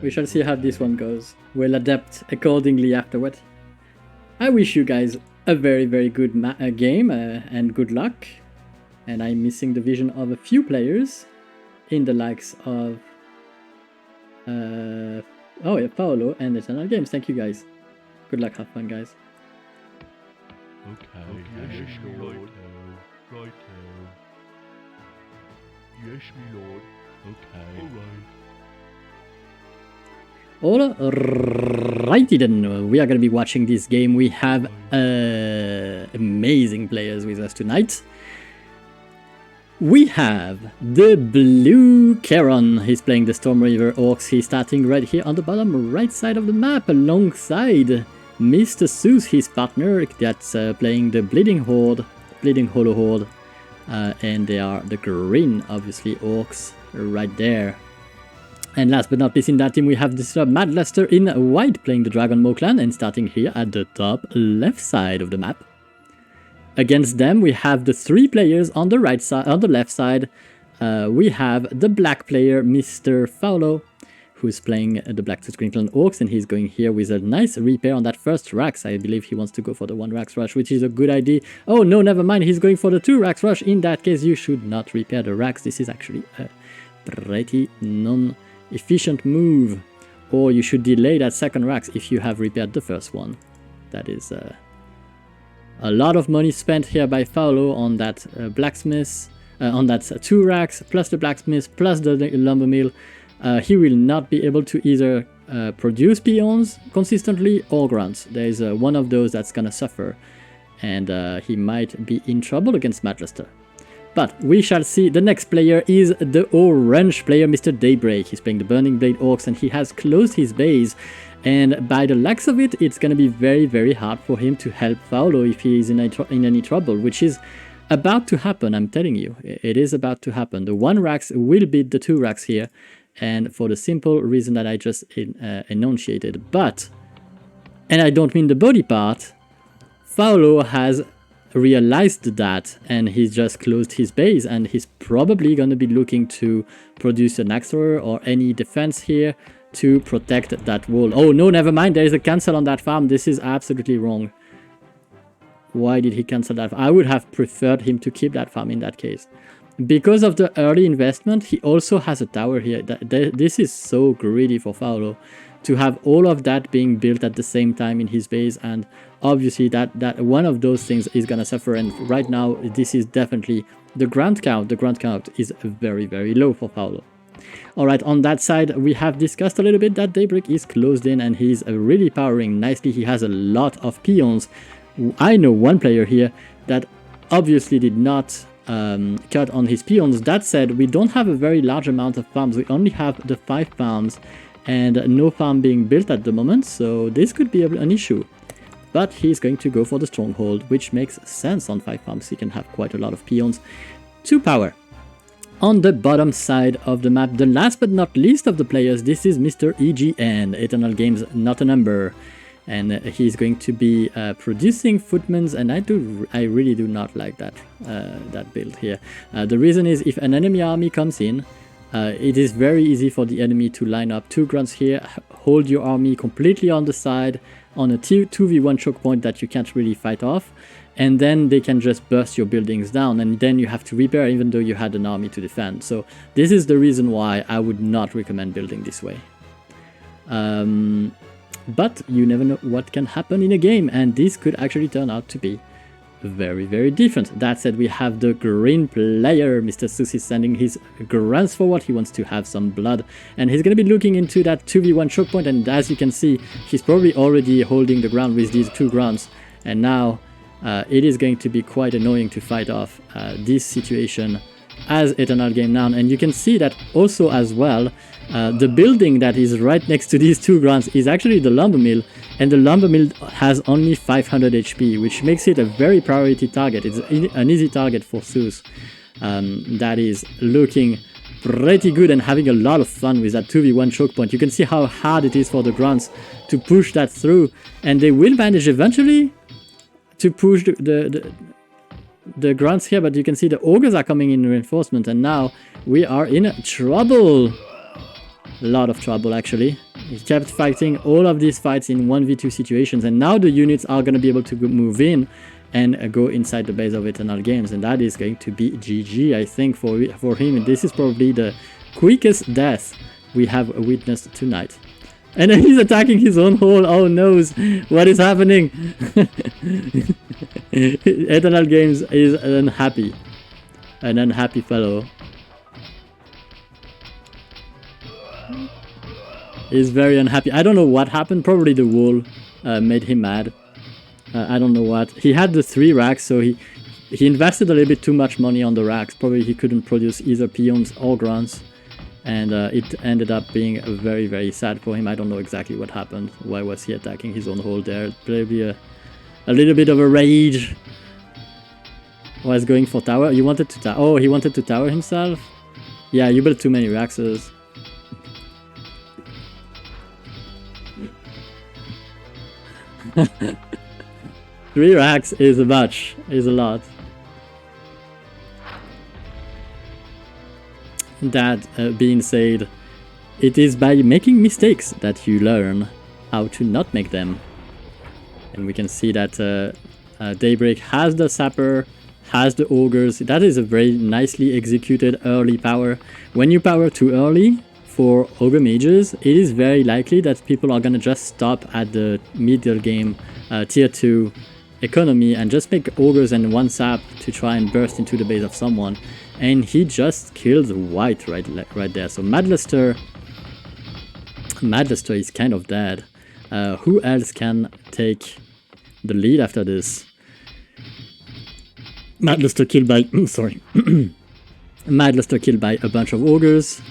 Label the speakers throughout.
Speaker 1: We shall see how this one goes. We'll adapt accordingly afterward. I wish you guys a very, very good game and good luck. And I'm missing the vision of a few players in the likes of Paolo and Eternal Games. Thank you guys. Good luck, have fun, guys.
Speaker 2: Okay. Yes, my lord. Righto. Yes, my lord. Okay. Alright.
Speaker 1: Alrighty then, we are going to be watching this game. We have amazing players with us tonight. We have the blue Keron. He's playing the Storm River Orcs. He's starting right here on the bottom right side of the map alongside Mr. Seuss, his partner, that's playing the Bleeding Hollow Horde. And they are the green, obviously, Orcs right there. And last but not least in that team, we have this Mad Luster in white playing the Dragon Maw clan and starting here at the top left side of the map. Against them, we have the three players on the right side, on the left side. We have the black player, Mr. Paolo, who's playing the Black Green Clan Orcs, and he's going here with a nice repair on that first Rax. I believe he wants to go for the 1 Rax Rush, which is a good idea. Oh no, never mind, he's going for the 2 Rax Rush. In that case, you should not repair the Rax. This is actually a pretty non-efficient move. Or you should delay that second Rax if you have repaired the first one. That is a lot of money spent here by Paolo on that blacksmith, on that 2 racks, plus the blacksmith, plus the lumber mill. He will not be able to either produce peons consistently or grunts. There is one of those that's gonna suffer, and he might be in trouble against Mad Luster. But we shall see. The next player is the orange player, Mr. Daybreak. He's playing the Burning Blade Orcs, and he has closed his base. And by the looks of it, it's going to be very, very hard for him to help Paolo if he is in any trouble, which is about to happen, I'm telling you. It is about to happen. The 1 Rax will beat the 2 Rax here, and for the simple reason that I just enunciated. But, and I don't mean the body part, Paolo has realized that, and he's just closed his base, and he's probably going to be looking to produce an Axor or any defense here to protect that wall. Oh no, never mind, there is a cancel on that farm. This is absolutely wrong. Why did he cancel that? I would have preferred him to keep that farm in that case. Because of the early investment, he also has a tower here. This is so greedy for Paolo to have all of that being built at the same time in his base, and obviously that one of those things is gonna suffer, and right now this is definitely the grunt count. The grunt count is very, very low for Paolo. Alright, on that side, we have discussed a little bit that Daybreak is closed in and he's really powering nicely. He has a lot of peons. I know one player here that obviously did not cut on his peons. That said, we don't have a very large amount of farms. We only have the 5 farms and no farm being built at the moment, so this could be an issue. But he's going to go for the Stronghold, which makes sense on 5 farms. He can have quite a lot of peons to power. On the bottom side of the map, the last but not least of the players, this is Mr. EGN, Eternal Games Not a Number. And he's going to be producing footmans, and I really do not like that build here. The reason is, if an enemy army comes in, it is very easy for the enemy to line up 2 grunts here, hold your army completely on the side, on a 2v1 choke point that you can't really fight off, and then they can just burst your buildings down, and then you have to repair even though you had an army to defend. So this is the reason why I would not recommend building this way. But you never know what can happen in a game, and this could actually turn out to be very, very different. That said, we have the green player. Mr. Seuss is sending his grunts forward. He wants to have some blood, and he's going to be looking into that 2v1 choke point, and as you can see, he's probably already holding the ground with these 2 grunts, and now it is going to be quite annoying to fight off this situation as Eternal Game Now. And you can see that also as well, the building that is right next to these 2 grunts is actually the lumber mill, and the lumber mill has only 500 HP, which makes it a very priority target. It's an easy target for Seuss. That is looking pretty good and having a lot of fun with that 2v1 choke point. You can see how hard it is for the grunts to push that through, and they will manage eventually to push the grunts here, but you can see the ogres are coming in reinforcement, and now we are in trouble. A lot of trouble, actually. He kept fighting all of these fights in 1v2 situations, and now the units are going to be able to move in and go inside the base of Eternal Games, and that is going to be GG, I think, for him. And this is probably the quickest death we have witnessed tonight. And then he's attacking his own hole. Oh no, what is happening? Eternal Games is unhappy. An unhappy fellow. He's very unhappy. I don't know what happened. Probably the wall made him mad. I don't know what. He had the 3 racks, so he invested a little bit too much money on the racks. Probably he couldn't produce either peons or grunts, and it ended up being very, very sad for him. I don't know exactly what happened. Why was he attacking his own hole there? Probably a little bit of a rage. Was going for tower. You wanted to tower. Oh, he wanted to tower himself. Yeah, you built too many raxes. Three racks is a bunch, is a lot. That being said, it is by making mistakes that you learn how to not make them. And we can see that Daybreak has the Sapper, has the Ogres. That is a very nicely executed early power. When you power too early for Ogre Mages, it is very likely that people are gonna just stop at the middle game tier 2 economy and just make ogres and 1 sap to try and burst into the base of someone, and he just killed white right there. So Madluster is kind of dead. Who else can take the lead after this? Madluster killed by sorry. Madluster killed by a bunch of ogres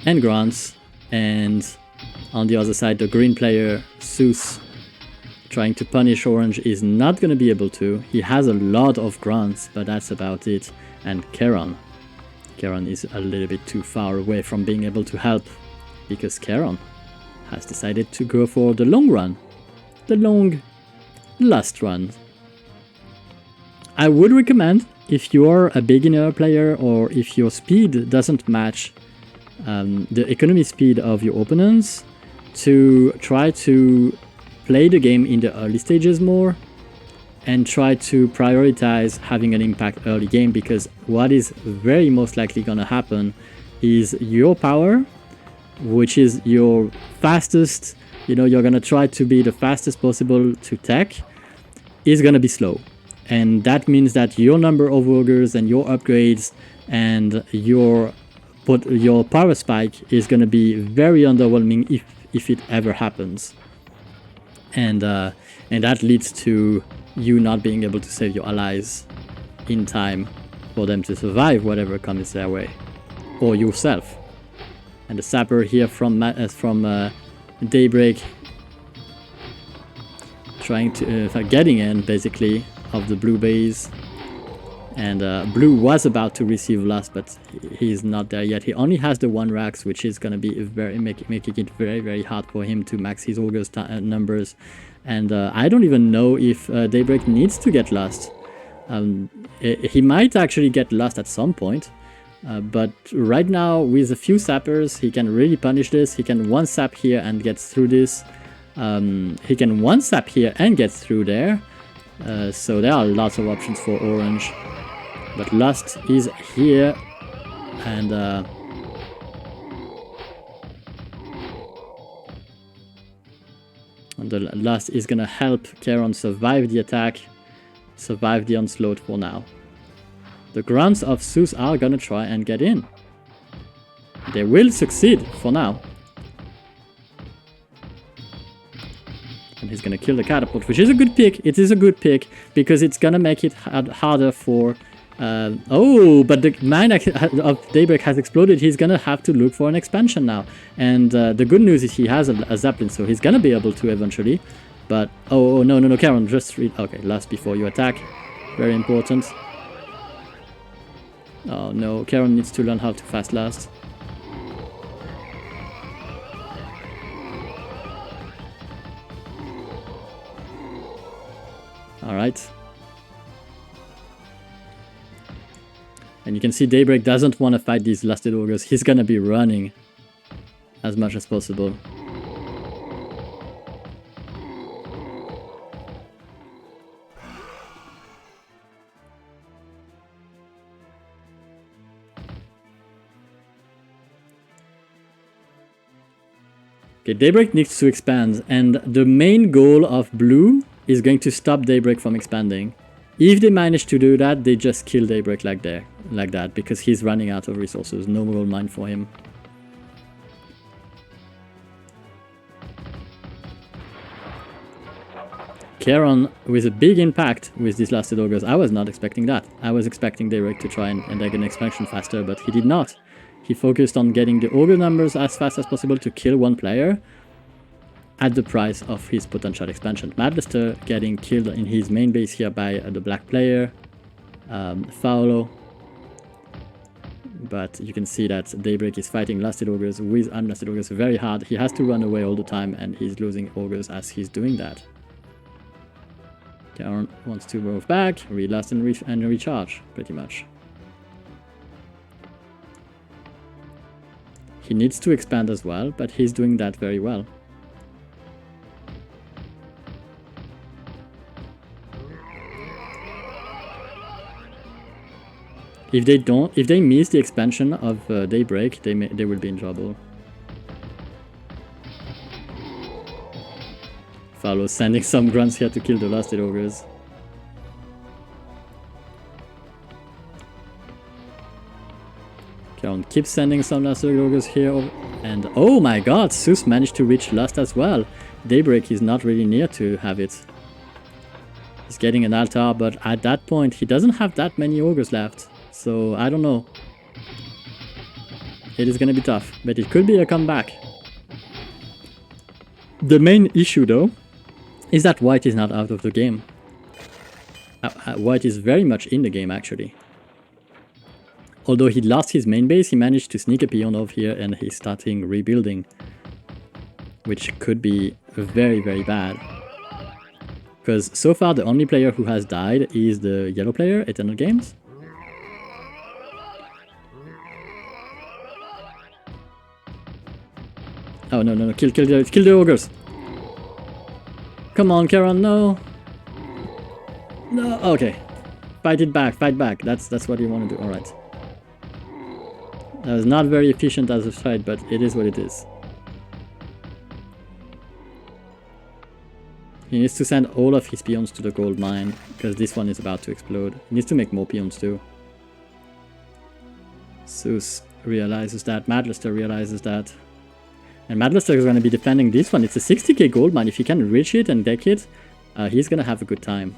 Speaker 1: and grunts, and on the other side the green player Seuss trying to punish orange is not gonna be able to. He has a lot of grunts, but that's about it. And Keron is a little bit too far away from being able to help, because Keron has decided to go for the long run, the long last run. I would recommend, if you're a beginner player or if your speed doesn't match the economy speed of your opponents, to try to play the game in the early stages more and try to prioritize having an impact early game, because what is very most likely gonna happen is your power, which is your fastest, you know, you're gonna try to be the fastest possible to tech, is gonna be slow. And that means that your number of ogres and your upgrades and your power spike is gonna be very underwhelming if it ever happens. And that leads to you not being able to save your allies in time for them to survive whatever comes their way, or yourself. And the Sapper here from Daybreak trying to getting in basically of the blue base, and blue was about to receive last, but he's not there yet. He only has the 1 Rax, which is going to be making it very, very hard for him to max his ogres numbers. And I don't even know if Daybreak needs to get lost. He might actually get lost at some point, but right now with a few sappers he can really punish this. He can 1 sap here and get through this. He can 1 sap here and get through there. So there are lots of options for orange. But Lust is here, and the Lust is gonna help Keron survive the attack, survive the onslaught for now. The grunts of Seuss are gonna try and get in. They will succeed for now. And he's gonna kill the catapult, which is a good pick. It is a good pick, because it's gonna make it harder for... oh, but the mine of Daybreak has exploded. He's gonna have to look for an expansion now. And the good news is he has a Zeppelin, so he's gonna be able to eventually. But, oh no, Keron, just read... Okay, last before you attack. Very important. Oh no, Keron needs to learn how to fast last. Alright. And you can see Daybreak doesn't want to fight these lasted ogres. He's gonna be running as much as possible. Okay, Daybreak needs to expand, and the main goal of blue is going to stop Daybreak from expanding. If they manage to do that, they just kill Daybreak like that, because he's running out of resources. No gold mine for him. Keron with a big impact with these lasted ogres. I was not expecting that. I was expecting Daybreak to try and egg an expansion faster, but he did not. He focused on getting the ogre numbers as fast as possible to kill one player at the price of his potential expansion. Madlister getting killed in his main base here by the black player, Faulo. But you can see that Daybreak is fighting lasted ogres with unlasted ogres very hard. He has to run away all the time, and he's losing ogres as he's doing that. Keron wants to move back, relast and recharge, pretty much. He needs to expand as well, but he's doing that very well. If they miss the expansion of Daybreak, they will be in trouble. Faulo sending some grunts here to kill the lasted ogres. Keron keeps sending some lasted ogres here, and oh my god, Seuss managed to reach last as well. Daybreak is not really near to have it. He's getting an altar, but at that point he doesn't have that many ogres left. So I don't know. It is gonna be tough, but it could be a comeback. The main issue though is that White is not out of the game. White is very much in the game actually. Although he lost his main base, he managed to sneak a peon over here and he's starting rebuilding. Which could be very, very bad. Because so far the only player who has died is the yellow player, Eternal Games. Oh no, kill the ogres! Come on, Keron, no! No, okay. Fight back, that's what you want to do, alright. That was not very efficient as a fight, but it is what it is. He needs to send all of his peons to the gold mine, because this one is about to explode. He needs to make more peons too. Seuss realizes that, Madlister realizes that. And Madlister is going to be defending this one. It's a 60k gold mine. If he can reach it and deck it, he's going to have a good time.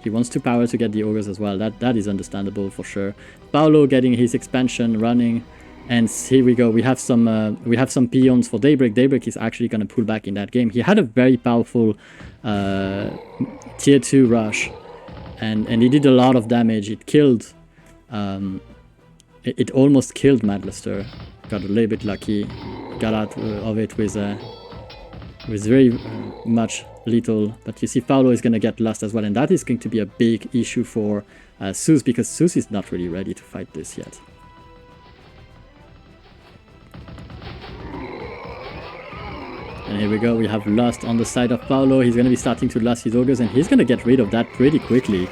Speaker 1: He wants to power to get the ogres as well. That is understandable for sure. Faulo getting his expansion running. And here we go. We have some peons for Daybreak. Daybreak is actually going to pull back in that game. He had a very powerful tier 2 rush. And he did a lot of damage. It killed... it almost killed Madlister. Got a little bit lucky. Got out of it with very much little. But you see Faulo is going to get lost as well. And that is going to be a big issue for Seuss, because Seuss is not really ready to fight this yet. And here we go, we have Lust on the side of Faulo. He's going to be starting to lust his ogres, and he's going to get rid of that pretty quickly.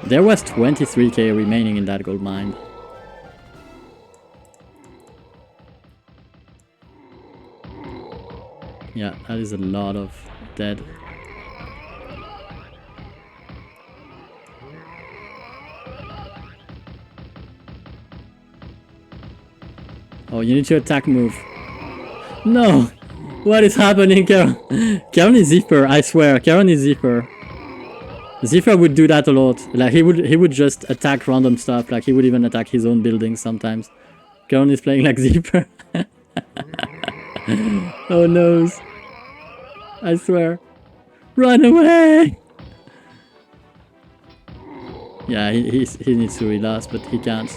Speaker 1: There was 23k remaining in that gold mine. Yeah, that is a lot of dead. Oh, you need to attack move. No! What is happening, Keron? Keron is Zipper, I swear. Keron is Zipper. Zipper would do that a lot. Like he would just attack random stuff. Like he would even attack his own buildings sometimes. Keron is playing like Zipper. Oh no. I swear. Run away! Yeah, he needs to relast, but he can't.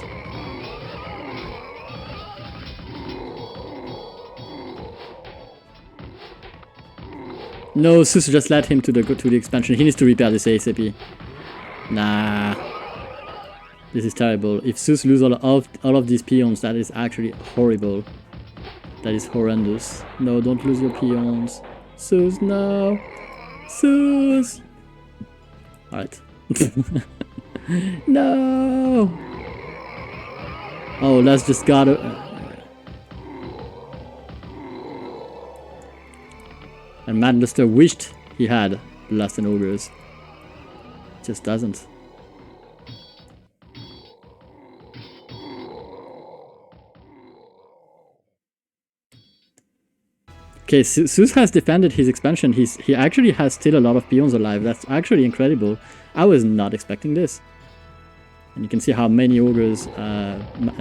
Speaker 1: No, Seuss just led him to the expansion. He needs to repair this ASAP. Nah. This is terrible. If Seuss lose all of these peons, that is actually horrible. That is horrendous. No, don't lose your peons. Seuss, no. Seuss. Alright. No. Oh, let's just gotta... And Madluster wished he had Lust and Ogres. Just doesn't. Okay, Seuss has defended his expansion. He actually has still a lot of peons alive. That's actually incredible. I was not expecting this. And you can see how many ogres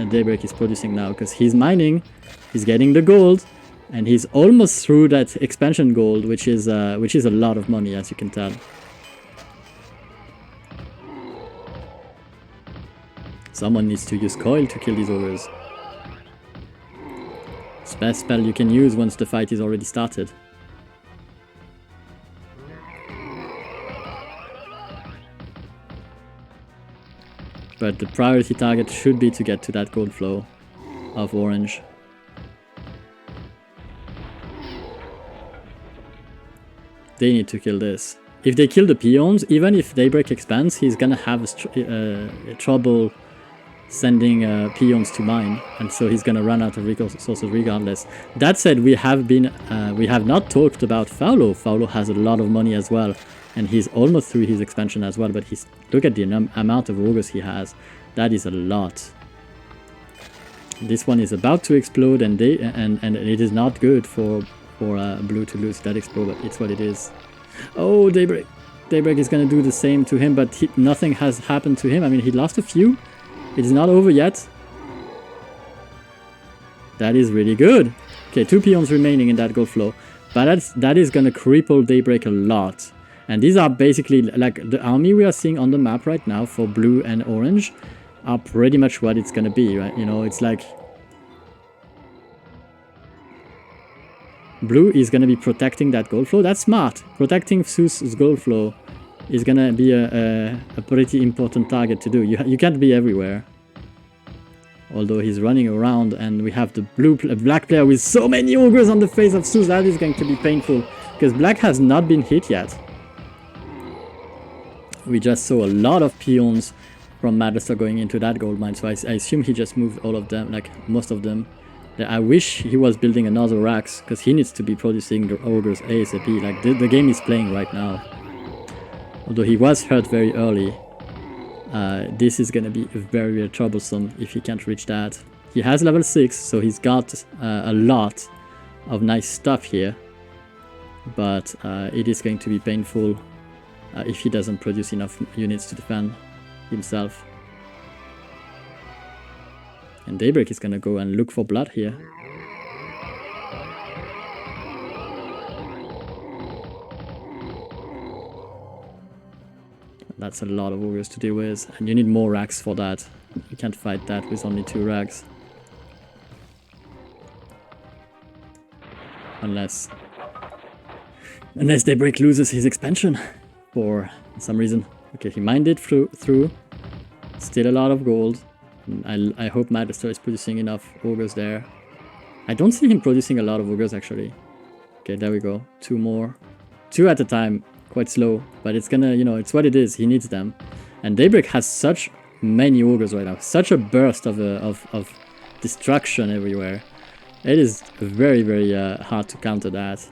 Speaker 1: Daybreak is producing now, because he's mining, he's getting the gold, and he's almost through that expansion gold, which is a lot of money, as you can tell. Someone needs to use coil to kill these ogres. It's the best spell you can use once the fight is already started. But the priority target should be to get to that gold flow of orange. They need to kill this. If they kill the peons, even if Daybreak expands, he's gonna have trouble sending peons to mine, and so he's gonna run out of resources regardless. That said, we have not talked about Faulo. Faulo has a lot of money as well, and he's almost through his expansion as well. But look at the amount of ogres he has. That is a lot. This one is about to explode, and it is not good for blue to lose that explode, but it's what it is. Oh, Daybreak is gonna do the same to him, but nothing has happened to him. I mean, he lost a few. It is not over yet. That is really good. Okay, 2 peons remaining in that gold flow, but that is gonna cripple Daybreak a lot. And these are basically like the army we are seeing on the map right now for blue and orange are pretty much what it's gonna be, right? You know, it's like blue is gonna be protecting that gold flow. That's smart. Protecting Seuss's gold flow is gonna be a pretty important target to do. You can't be everywhere. Although he's running around, and we have the black player with so many ogres on the face of Seuss. That is going to be painful, because black has not been hit yet. We just saw a lot of peons from Madluster going into that gold mine, so I assume he just moved all of them, like most of them. I wish he was building another Rax, because he needs to be producing the ogres ASAP. Like the game is playing right now. Although he was hurt very early. This is gonna be very, very troublesome if he can't reach that. He has level 6, so he's got a lot of nice stuff here. But it is going to be painful if he doesn't produce enough units to defend himself. And Daybreak is gonna go and look for blood here. That's a lot of ogres to deal with, and you need more rags for that. You can't fight that with only 2 rags. Unless Daybreak loses his expansion for some reason. Okay, he mined it through. Still a lot of gold. I hope Madluster is producing enough ogres there. I don't see him producing a lot of ogres actually. Okay, there we go. 2 more. 2 at a time. Quite slow, but it's gonna, you know, it's what it is. He needs them. And Daybreak has such many ogres right now. Such a burst of destruction everywhere. It is very, very hard to counter that.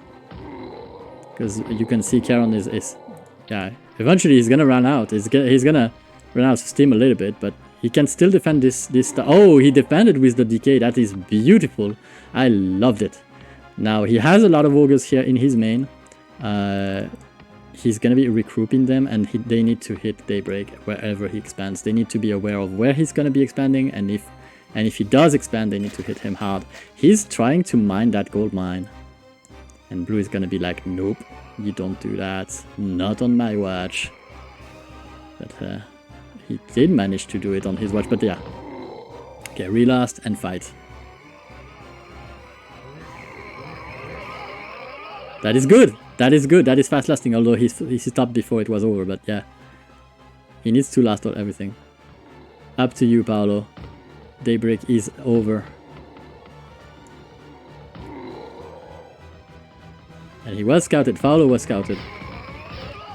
Speaker 1: Because you can see Keron is yeah, eventually he's gonna run out. He's gonna run out of steam a little bit, but he can still defend this oh, he defended with the decay. That is beautiful. I loved it. Now he has a lot of ogres here in his main. He's gonna be regrouping them, and they need to hit Daybreak wherever he expands. They need to be aware of where he's gonna be expanding, and if he does expand, they need to hit him hard. He's trying to mine that gold mine, and blue is gonna be like, nope, you don't do that, not on my watch. But he did manage to do it on his watch, but yeah. Okay, relast and fight. That is good. That is good, that is fast lasting, although he stopped before it was over, but yeah. He needs to last out everything. Up to you, Paolo. Daybreak is over. And he was scouted, Paolo was scouted.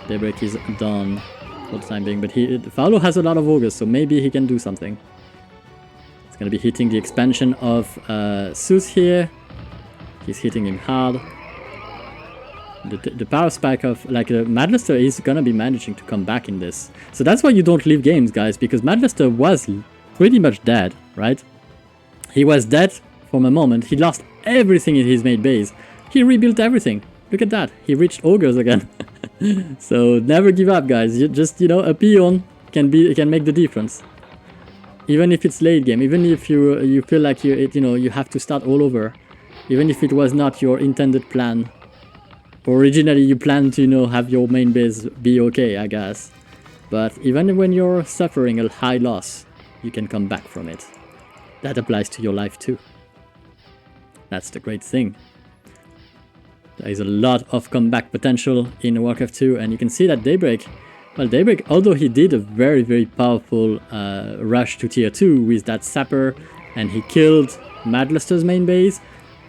Speaker 1: Daybreak is done for the time being, but Paolo has a lot of augurs, so maybe he can do something. It's gonna be hitting the expansion of Seuss here. He's hitting him hard. The power spike of, like, Madluster is gonna be managing to come back in this. So that's why you don't leave games, guys, because Madluster was pretty much dead, right? He was dead from a moment. He lost everything in his main base. He rebuilt everything. Look at that. He reached augurs again. So never give up, guys. You just, you know, a peon can make the difference. Even if it's late game, even if you feel like you have to start all over, even if it was not your intended plan. Originally, you planned to, you know, have your main base be okay, I guess. But even when you're suffering a high loss, you can come back from it. That applies to your life too. That's the great thing. There is a lot of comeback potential in Warcraft 2, and you can see that Daybreak, well, Daybreak, although he did a very, very powerful rush to tier 2 with that Sapper, and he killed Madluster's main base,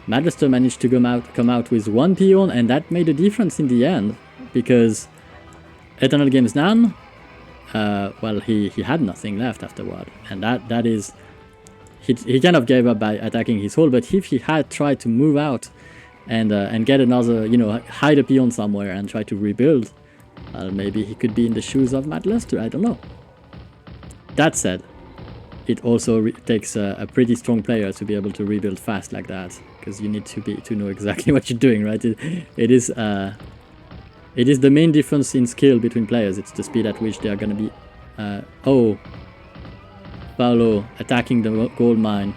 Speaker 1: Madluster managed to come out with one peon, and that made a difference in the end, because Eternal Games Nan, well, he had nothing left afterward, and that is, he kind of gave up by attacking his hole, but if he had tried to move out and get another, you know, hide a peon somewhere and try to rebuild, maybe he could be in the shoes of Madluster, I don't know. That said, it also takes a pretty strong player to be able to rebuild fast like that, because you need to know exactly what you're doing, right? It is the main difference in skill between players. It's the speed at which they are going to be. Oh, Paolo attacking the gold mine.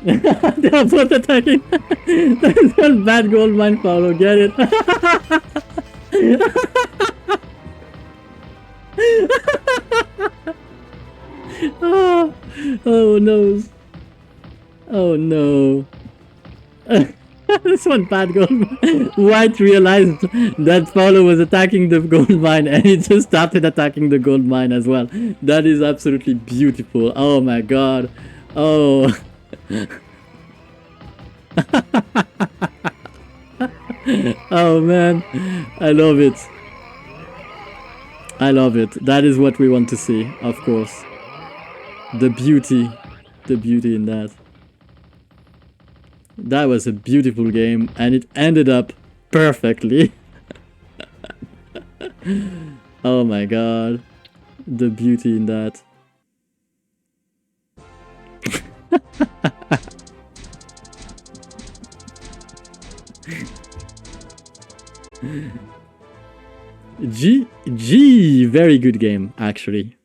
Speaker 1: They are both attacking. That's one bad gold mine, Paolo. Get it? Oh no. Oh no. This one bad gold mine. White realized that Paolo was attacking the gold mine, and he just started attacking the gold mine as well. That is absolutely beautiful. Oh my god. Oh. Oh man, I love it. I love it. That is what we want to see, of course. The beauty in that. That was a beautiful game, and it ended up perfectly. Oh my god, the beauty in that. GG, very good game, actually.